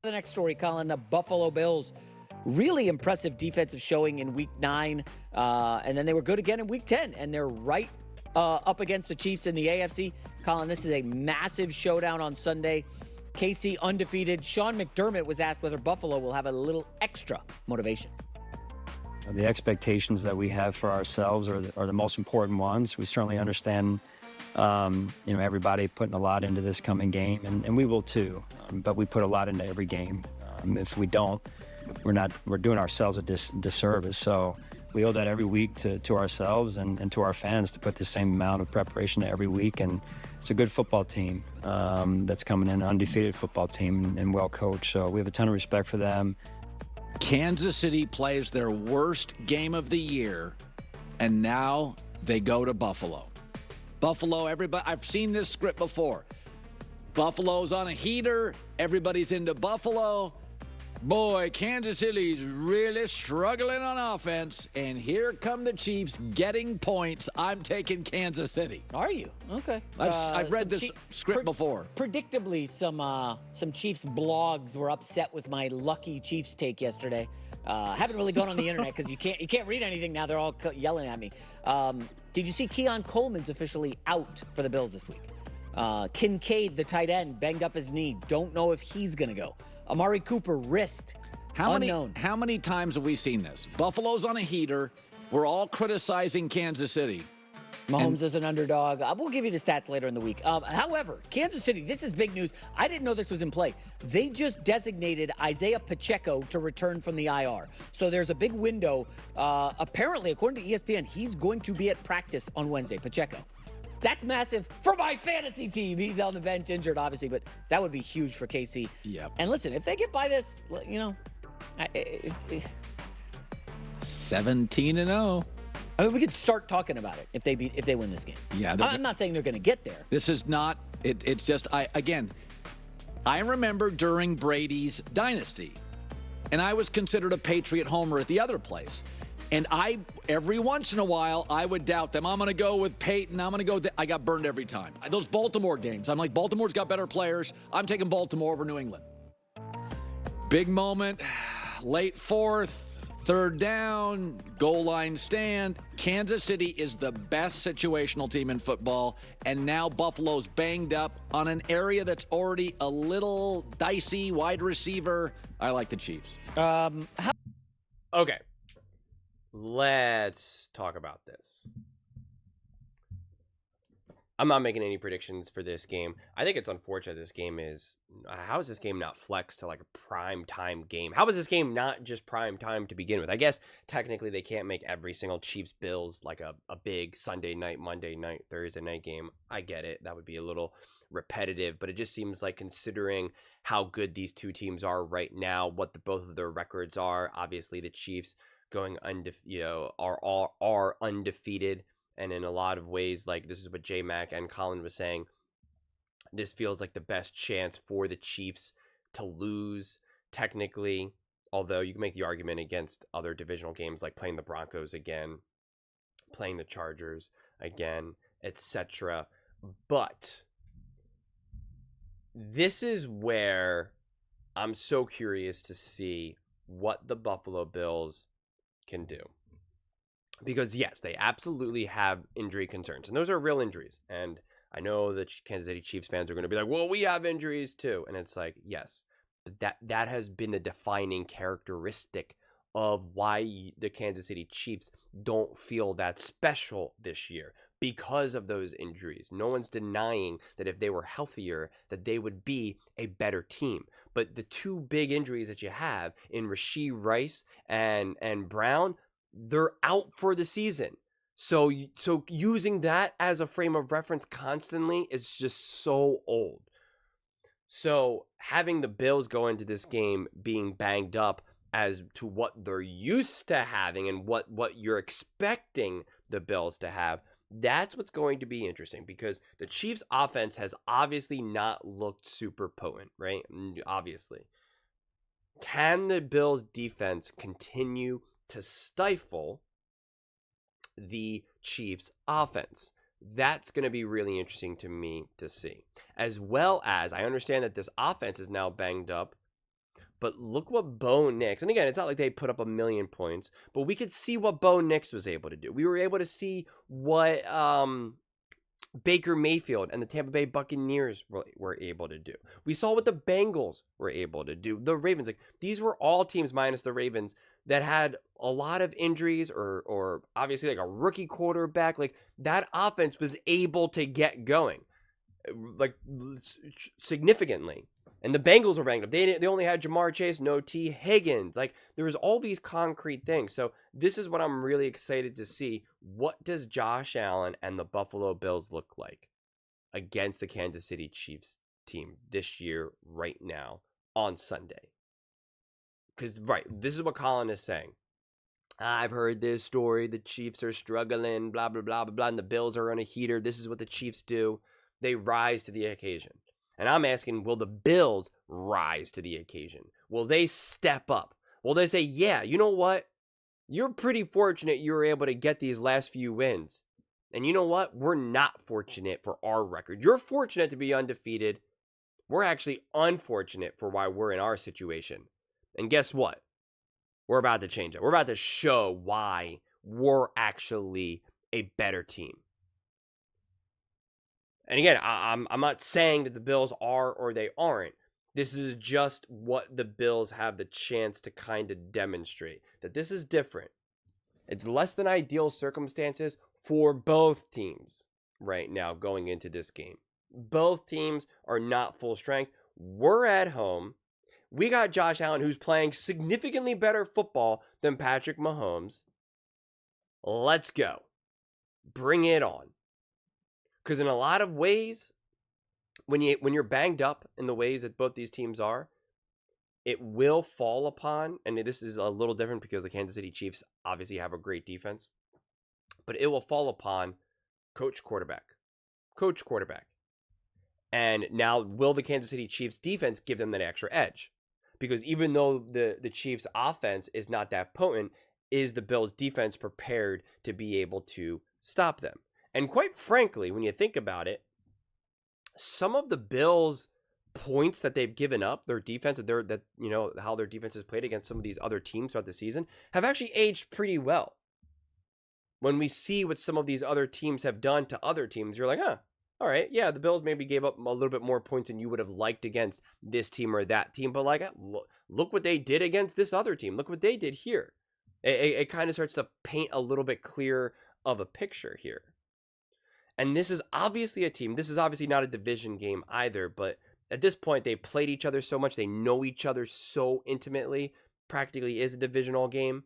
The next story, Colin, the Buffalo Bills. Really impressive defensive showing in week 9. And then they were good again in week 10. And they're right up against the Chiefs in the AFC. Colin, this is a massive showdown on Sunday. KC undefeated. Sean McDermott was asked whether Buffalo will have a little extra motivation. The expectations that we have for ourselves are the most important ones. We certainly understand, everybody putting a lot into this coming game, and we will too. But we put a lot into every game. If we don't, we're doing ourselves a disservice. So we owe that every week to ourselves and to our fans to put the same amount of preparation every week. And it's a good football team that's coming in, an undefeated football team and well coached. So we have a ton of respect for them. Kansas City plays their worst game of the year, and now they go to Buffalo. Buffalo, everybody, I've seen this script before. Buffalo's on a heater. Everybody's into Buffalo. Boy, Kansas City's really struggling on offense, and here come the Chiefs getting points. I'm taking Kansas City. Are you? Okay. I've read this script before. Predictably, some Chiefs blogs were upset with my lucky Chiefs take yesterday. Haven't really gone on the internet because you can't read anything now. They're all yelling at me. Did you see Keon Coleman's officially out for the Bills this week? Kincaid, the tight end, banged up his knee. Don't know if he's going to go. Amari Cooper, wrist, unknown. How many times have we seen this? Buffalo's on a heater. We're all criticizing Kansas City. Mahomes is an underdog. We'll give you the stats later in the week. However, Kansas City, this is big news. I didn't know this was in play. They just designated Isaiah Pacheco to return from the IR. So there's a big window. Apparently, according to ESPN, he's going to be at practice on Wednesday, Pacheco. That's massive for my fantasy team. He's on the bench, injured, obviously, but that would be huge for KC. Yep. And listen, if they get by this, 17-0. I mean, we could start talking about it if they win this game. Yeah, I'm not saying they're going to get there. This is not. It's just. I remember during Brady's dynasty, and I was considered a Patriot homer at the other place. And every once in a while, I would doubt them. I'm going to go with Peyton. I'm going to go. I got burned every time. Those Baltimore games, I'm like, Baltimore's got better players. I'm taking Baltimore over New England. Big moment, late fourth, third down, goal line stand. Kansas City is the best situational team in football. And now Buffalo's banged up on an area that's already a little dicey, wide receiver. I like the Chiefs. Okay. Let's talk about this. I'm not making any predictions for this game. I think it's unfortunate this game is... How is this game not flexed to like a prime time game? How is this game not just prime time to begin with? I guess technically they can't make every single Chiefs-Bills like a big Sunday night, Monday night, Thursday night game. I get it. That would be a little repetitive, but it just seems like considering how good these two teams are right now, what both of their records are, obviously the Chiefs going are undefeated, and in a lot of ways, like this is what J-Mac and Colin was saying, this feels like the best chance for the Chiefs to lose technically, although you can make the argument against other divisional games like playing the Broncos again, playing the Chargers again, etc. But this is where I'm so curious to see what the Buffalo Bills can do, because yes, they absolutely have injury concerns, and those are real injuries. And I know that Kansas City Chiefs fans are going to be like, well, we have injuries too. And it's like, yes, but that has been the defining characteristic of why the Kansas City Chiefs don't feel that special this year, because of those injuries. No one's denying that if they were healthier, that they would be a better team. But the two big injuries that you have in Rashee Rice and Brown, they're out for the season. So using that as a frame of reference constantly is just so old. So having the Bills go into this game being banged up as to what they're used to having and what you're expecting the Bills to have, that's what's going to be interesting, because the Chiefs' offense has obviously not looked super potent, right? Obviously. Can the Bills' defense continue to stifle the Chiefs' offense? That's going to be really interesting to me to see. As well as, I understand that this offense is now banged up, But look what Bo Nix, and again, it's not like they put up 1,000,000 points, but we could see what Bo Nix was able to do. We were able to see what Baker Mayfield and the Tampa Bay Buccaneers were able to do. We saw what the Bengals were able to do. The Ravens, like, these were all teams minus the Ravens that had a lot of injuries or obviously like a rookie quarterback. Like, that offense was able to get going, like, significantly. And the Bengals were banged up. They only had Jamar Chase, no T. Higgins. Like, there was all these concrete things. So this is what I'm really excited to see. What does Josh Allen and the Buffalo Bills look like against the Kansas City Chiefs team this year, right now, on Sunday? Because, right, this is what Colin is saying. I've heard this story. The Chiefs are struggling, blah, blah, blah, blah, blah, and the Bills are on a heater. This is what the Chiefs do. They rise to the occasion. And I'm asking, will the Bills rise to the occasion? Will they step up? Will they say, yeah, you know what? You're pretty fortunate you were able to get these last few wins. And you know what? We're not fortunate for our record. You're fortunate to be undefeated. We're actually unfortunate for why we're in our situation. And guess what? We're about to change it. We're about to show why we're actually a better team. And again, I'm not saying that the Bills are or they aren't. This is just what the Bills have the chance to kind of demonstrate. That this is different. It's less than ideal circumstances for both teams right now going into this game. Both teams are not full strength. We're at home. We got Josh Allen, who's playing significantly better football than Patrick Mahomes. Let's go. Bring it on. Because in a lot of ways, when you're banged up in the ways that both these teams are, it will fall upon, and this is a little different because the Kansas City Chiefs obviously have a great defense, but it will fall upon coach quarterback. And now, will the Kansas City Chiefs defense give them that extra edge? Because even though the Chiefs offense is not that potent, is the Bills defense prepared to be able to stop them? And quite frankly, when you think about it, some of the Bills' points that they've given up, their defense, how their defense has played against some of these other teams throughout the season, have actually aged pretty well. When we see what some of these other teams have done to other teams, you're like, all right, yeah, the Bills maybe gave up a little bit more points than you would have liked against this team or that team, but like, look what they did against this other team. Look what they did here. It kind of starts to paint a little bit clearer of a picture here. And this is obviously a team. This is obviously not a division game either, but at this point, they played each other so much. They know each other so intimately. Practically is a divisional game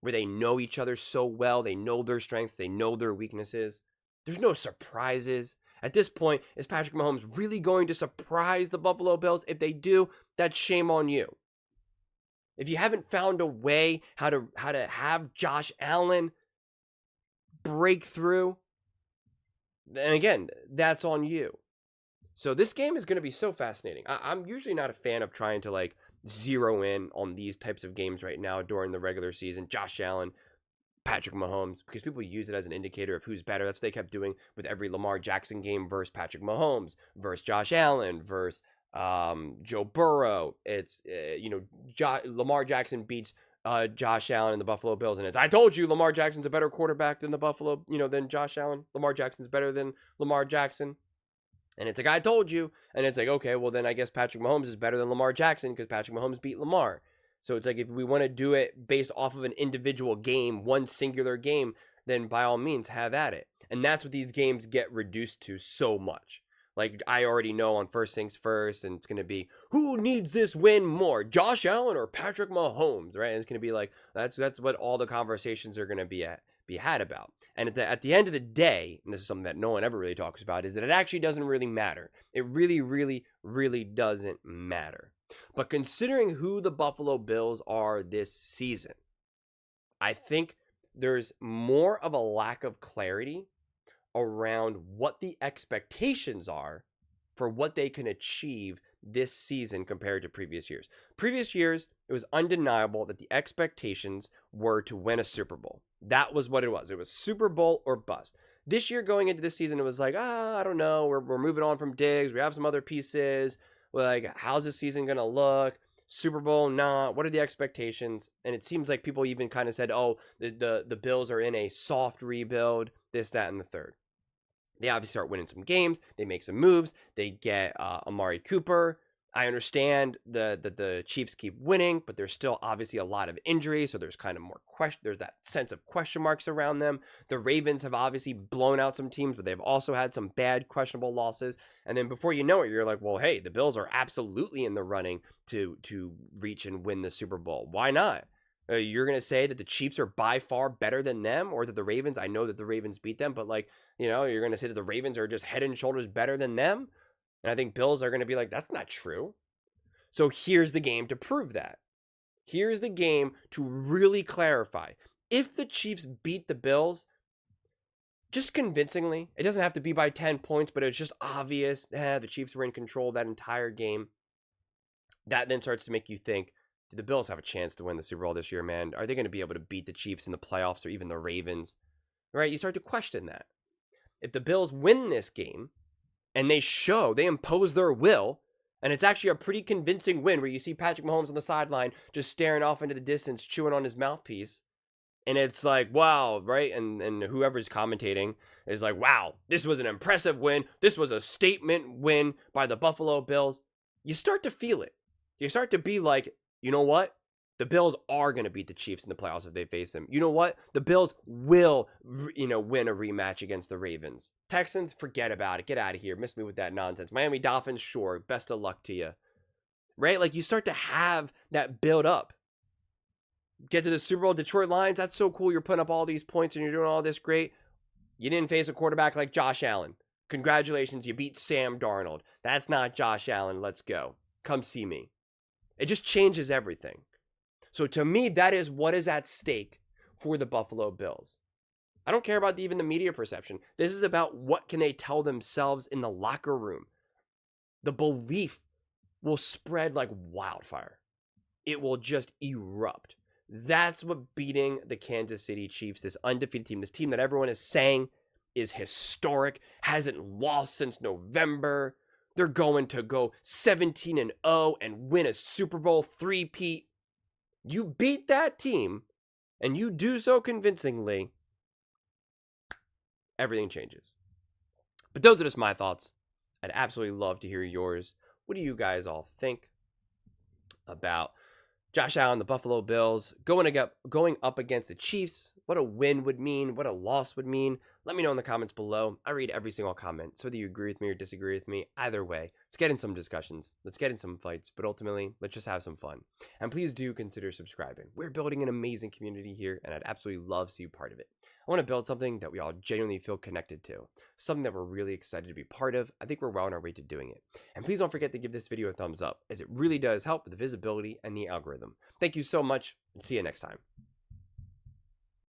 where they know each other so well. They know their strengths. They know their weaknesses. There's no surprises. At this point, is Patrick Mahomes really going to surprise the Buffalo Bills? If they do, that's shame on you. If you haven't found a way how to have Josh Allen break through, and again, that's on you. So this game is going to be so fascinating. I'm usually not a fan of trying to like zero in on these types of games right now during the regular season. Josh Allen, Patrick Mahomes, because people use it as an indicator of who's better. That's what they kept doing with every Lamar Jackson game versus Patrick Mahomes, versus Josh Allen, versus Joe Burrow. It's, Lamar Jackson beats Josh Allen and the Buffalo Bills, and it's, I told you Lamar Jackson's a better quarterback than than Josh Allen. Lamar Jackson's better than Lamar Jackson. And it's like, I told you. And it's like, okay, well then I guess Patrick Mahomes is better than Lamar Jackson because Patrick Mahomes beat Lamar. So it's like, if we want to do it based off of an individual game, one singular game, then by all means have at it. And that's what these games get reduced to so much. Like, I already know on First Things First, and it's going to be, who needs this win more, Josh Allen or Patrick Mahomes, right? And it's going to be like, that's what all the conversations are going to be had about. And at the end of the day, and this is something that no one ever really talks about, is that it actually doesn't really matter. It really, really, really doesn't matter. But considering who the Buffalo Bills are this season, I think there's more of a lack of clarity around what the expectations are for what they can achieve this season compared to previous years. Previous years, it was undeniable that the expectations were to win a Super Bowl. That was what it was. It was Super Bowl or bust. This year going into this season, it was like, I don't know. We're moving on from Diggs. We have some other pieces. We're like, how's this season going to look? Super Bowl, nah. What are the expectations? And it seems like people even kind of said, oh, the Bills are in a soft rebuild, this, that, and the third. They obviously start winning some games. They make some moves. They get Amari Cooper. I understand the Chiefs keep winning, but there's still obviously a lot of injuries, so there's kind of more there's that sense of question marks around them. The Ravens have obviously blown out some teams, but they've also had some bad, questionable losses. And then before you know it, you're like, well, hey, the Bills are absolutely in the running to reach and win the Super Bowl. Why not? You're going to say that the Chiefs are by far better than them, or that the Ravens, I know that the Ravens beat them, but like, you're going to say that the Ravens are just head and shoulders better than them? And I think Bills are going to be like, that's not true. So here's the game to prove that. Here's the game to really clarify. If the Chiefs beat the Bills, just convincingly, it doesn't have to be by 10 points, but it's just obvious, the Chiefs were in control of that entire game. That then starts to make you think, do the Bills have a chance to win the Super Bowl this year, man? Are they going to be able to beat the Chiefs in the playoffs or even the Ravens? Right? You start to question that. If the Bills win this game, and they impose their will, and it's actually a pretty convincing win where you see Patrick Mahomes on the sideline just staring off into the distance, chewing on his mouthpiece. And it's like, wow, right? And whoever's commentating is like, wow, this was an impressive win. This was a statement win by the Buffalo Bills. You start to feel it. You start to be like, you know what? The Bills are going to beat the Chiefs in the playoffs if they face them. You know what? The Bills will, win a rematch against the Ravens. Texans, forget about it. Get out of here. Miss me with that nonsense. Miami Dolphins, sure. Best of luck to you. Right? Like, you start to have that build up. Get to the Super Bowl, Detroit Lions. That's so cool. You're putting up all these points and you're doing all this great. You didn't face a quarterback like Josh Allen. Congratulations. You beat Sam Darnold. That's not Josh Allen. Let's go. Come see me. It just changes everything. So to me, that is what is at stake for the Buffalo Bills. I don't care about even the media perception. This is about what can they tell themselves in the locker room. The belief will spread like wildfire. It will just erupt. That's what beating the Kansas City Chiefs, this undefeated team, this team that everyone is saying is historic, hasn't lost since November. They're going to go 17-0 and win a Super Bowl three-peat. You beat that team, and you do so convincingly, everything changes. But those are just my thoughts. I'd absolutely love to hear yours. What do you guys all think about Josh Allen, the Buffalo Bills, going up against the Chiefs? What a win would mean, what a loss would mean. Let me know in the comments below. I read every single comment, so whether you agree with me or disagree with me, either way, let's get in some discussions. Let's get in some fights, but ultimately, let's just have some fun. And please do consider subscribing. We're building an amazing community here, and I'd absolutely love to see you part of it. I want to build something that we all genuinely feel connected to, something that we're really excited to be part of. I think we're well on our way to doing it. And please don't forget to give this video a thumbs up, as it really does help with the visibility and the algorithm. Thank you so much, and see you next time.